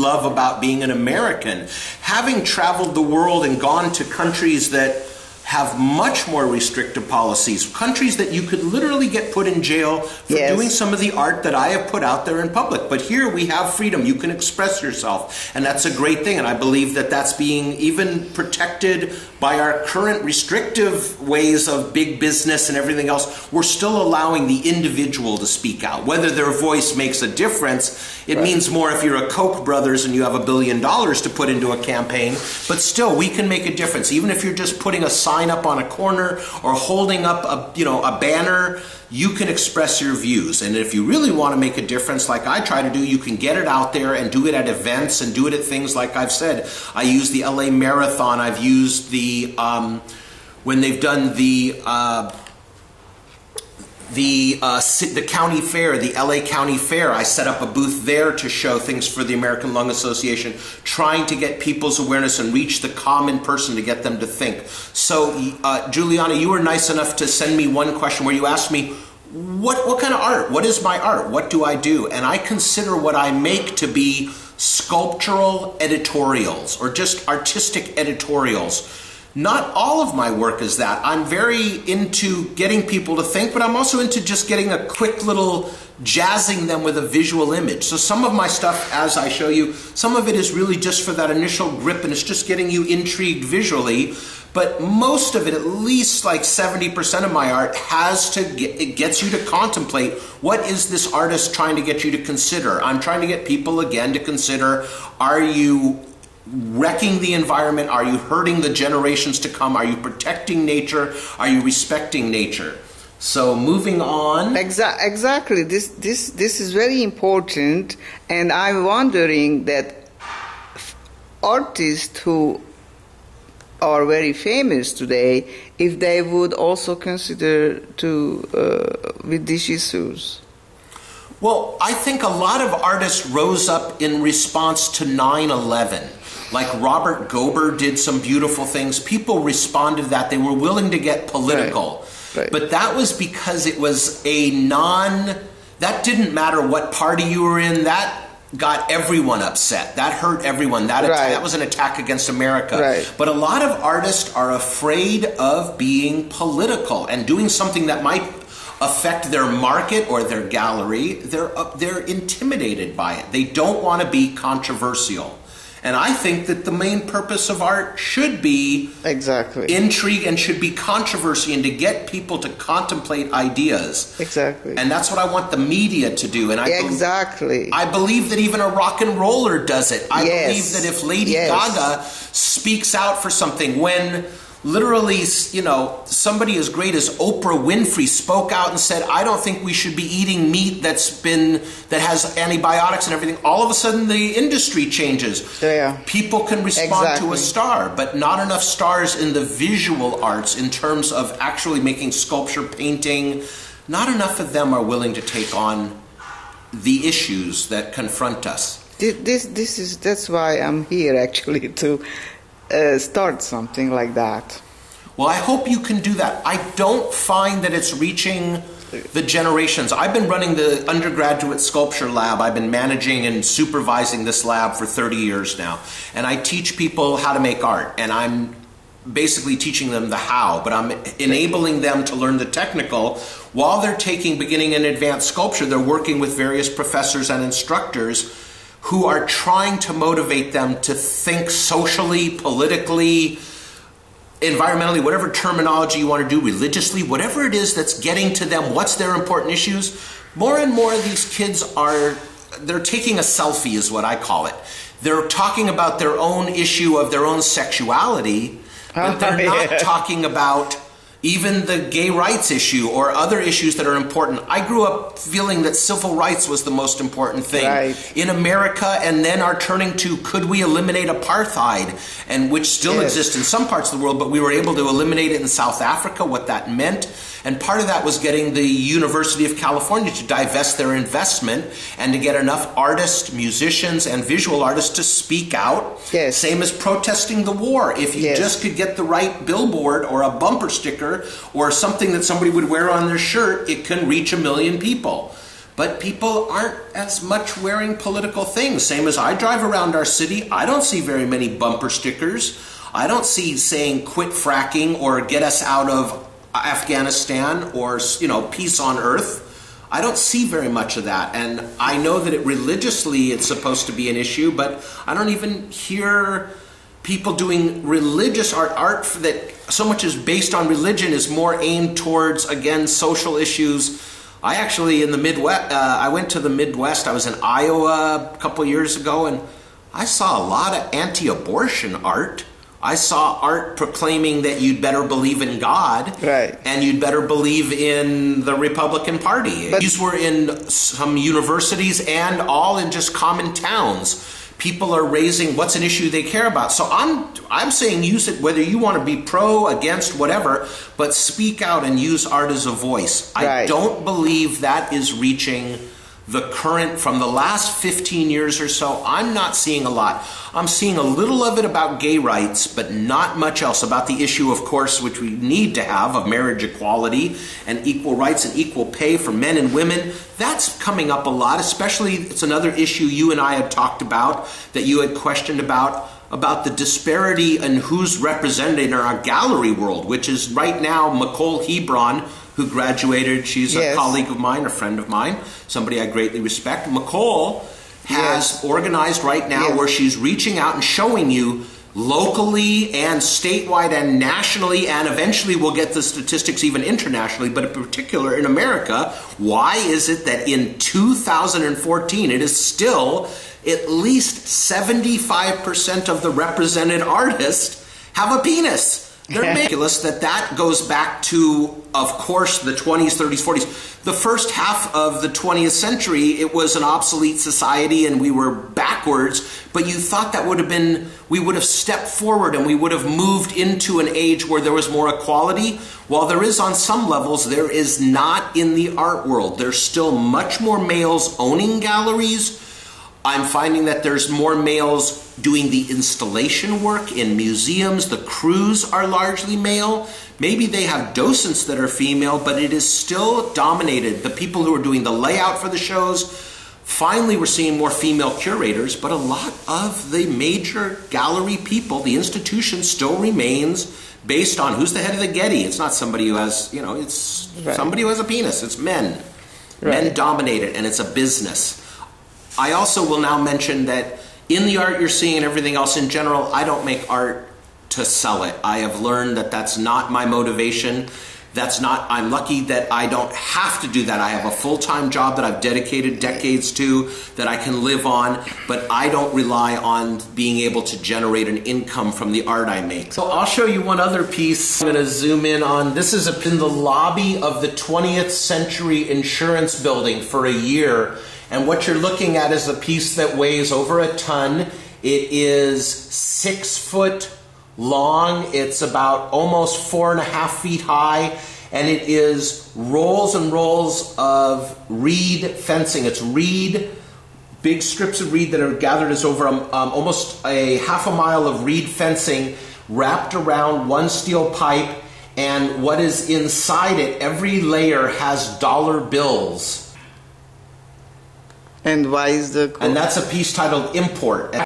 love about being an American. Having traveled the world and gone to countries that have much more restrictive policies, countries that you could literally get put in jail for doing some of the art that I have put out there in public. But here we have freedom. You can express yourself, and that's a great thing. And I believe that that's being even protected by our current restrictive ways of big business and everything else. We're still allowing the individual to speak out. Whether their voice makes a difference, it means more if you're a Koch brothers and you have $1 billion to put into a campaign. But still, we can make a difference. Even if you're just putting a sign up on a corner or holding up a banner, you can express your views. And if you really want to make a difference, like I try to do, you can get it out there and do it at events and do it at things like I've said. I use the LA Marathon. I've used the when they've done the county fair, the LA County Fair. I set up a booth there to show things for the American Lung Association, trying to get people's awareness and reach the common person to get them to think. So, Julianna, you were nice enough to send me one question where you asked me, what kind of art? What is my art? What do I do? And I consider what I make to be sculptural editorials or just artistic editorials. Not all of my work is that. I'm very into getting people to think, but I'm also into just getting a quick little jazzing them with a visual image. So some of my stuff, as I show you, some of it is really just for that initial grip, and it's just getting you intrigued visually. But most of it, at least like 70% of my art, it gets you to contemplate, what is this artist trying to get you to consider? I'm trying to get people again to consider, are you wrecking the environment? Are you hurting the generations to come? Are you protecting nature? Are you respecting nature? So moving on. Exactly. This is very important, and I'm wondering that artists who are very famous today, if they would also consider with these issues. Well, I think a lot of artists rose up in response to 9/11. Like Robert Gober did some beautiful things. People responded to that. They were willing to get political. Right. But that was because it was that didn't matter what party you were in. That got everyone upset. That hurt everyone. That was an attack against America. Right. But a lot of artists are afraid of being political and doing something that might affect their market or their gallery. They're intimidated by it. They don't want to be controversial. And I think that the main purpose of art should be intrigue and should be controversy, and to get people to contemplate ideas. Exactly. And that's what I want the media to do. And I believe that even a rock and roller does it. I believe that if Lady Gaga speaks out for something, when literally, somebody as great as Oprah Winfrey spoke out and said, I don't think we should be eating meat that has antibiotics and everything. All of a sudden, the industry changes. Yeah. People can respond to a star, but not enough stars in the visual arts in terms of actually making sculpture, painting. Not enough of them are willing to take on the issues that confront us. That's why I'm here, actually, to start something like that. Well, I hope you can do that. I don't find that it's reaching the generations. I've been running the undergraduate sculpture lab. I've been managing and supervising this lab for 30 years now. And I teach people how to make art. And I'm basically teaching them the how, but I'm enabling them to learn the technical. While they're taking beginning and advanced sculpture, they're working with various professors and instructors who are trying to motivate them to think socially, politically, environmentally, whatever terminology you want to do, religiously, whatever it is that's getting to them, what's their important issues. More and more of these kids they're taking a selfie, is what I call it. They're talking about their own issue of their own sexuality, but they're not talking about even the gay rights issue or other issues that are important. I grew up feeling that civil rights was the most important thing in America, and then are turning to, could we eliminate apartheid, and which still exists in some parts of the world, but we were able to eliminate it in South Africa, what that meant. And part of that was getting the University of California to divest their investment and to get enough artists, musicians, and visual artists to speak out. Same as protesting the war. If you just could get the right billboard or a bumper sticker or something that somebody would wear on their shirt, it can reach 1 million people. but people aren't as much wearing political things. Same as I drive around our city, I don't see very many bumper stickers. I don't see saying quit fracking or get us out of Afghanistan or, you know, peace on earth. I don't see very much of that. And I know that religiously it's supposed to be an issue, but I don't even hear people doing religious art that so much is based on religion is more aimed towards, again, social issues. I actually, in the Midwest, I went to the Midwest. I was in Iowa a couple years ago, and I saw a lot of anti-abortion art. I saw art proclaiming that you'd better believe in God, right, and you'd better believe in the Republican Party. But these were in some universities and all in just common towns. People are raising what's an issue they care about. So I'm saying use it whether you want to be pro, against, whatever, but speak out and use art as a voice. Right. I don't believe that is reaching the current, from the last 15 years or so. I'm not seeing a lot. I'm seeing a little of it about gay rights, but not much else about the issue, of course, which we need to have, of marriage equality and equal rights and equal pay for men and women. That's coming up a lot, especially, it's another issue you and I had talked about, that you had questioned about the disparity in who's represented in our gallery world, which is right now Nicole Hebron, who graduated. She's a colleague of mine, a friend of mine, somebody I greatly respect. Nicole has organized right now where she's reaching out and showing you locally and statewide and nationally, and eventually we'll get the statistics even internationally, but in particular in America, why is it that in 2014 it is still at least 75% of the represented artists have a penis? They're ridiculous. That goes back to, of course, the 20s, 30s, 40s. The first half of the 20th century, it was an obsolete society and we were backwards, but you thought that would have been, we would have stepped forward and we would have moved into an age where there was more equality. While there is on some levels, there is not in the art world. There's still much more males owning galleries. I'm finding that there's more males doing the installation work in museums. The crews are largely male. Maybe they have docents that are female, but it is still dominated. The people who are doing the layout for the shows, finally we're seeing more female curators, but a lot of the major gallery people, the institution still remains based on who's the head of the Getty. It's not somebody who has, you know, it's somebody who has a penis. It's men. Men dominate it, and it's a business. I also will now mention that in the art you're seeing and everything else in general, I don't make art to sell it. I have learned that that's not my motivation. That's not, I'm lucky that I don't have to do that. I have a full-time job that I've dedicated decades to, that I can live on, but I don't rely on being able to generate an income from the art I make. So I'll show you one other piece. I'm going to zoom in on, this is in the lobby of the 20th Century Insurance Building for a year. And what you're looking at is a piece that weighs over a ton. It is 6 foot long. It's about almost 4.5 feet high. And it is rolls and rolls of reed fencing. It's reed, big strips of reed that are gathered as over almost a half a mile of reed fencing wrapped around one steel pipe. And what is inside it, every layer has dollar bills. And why is the... And that's a piece titled Import.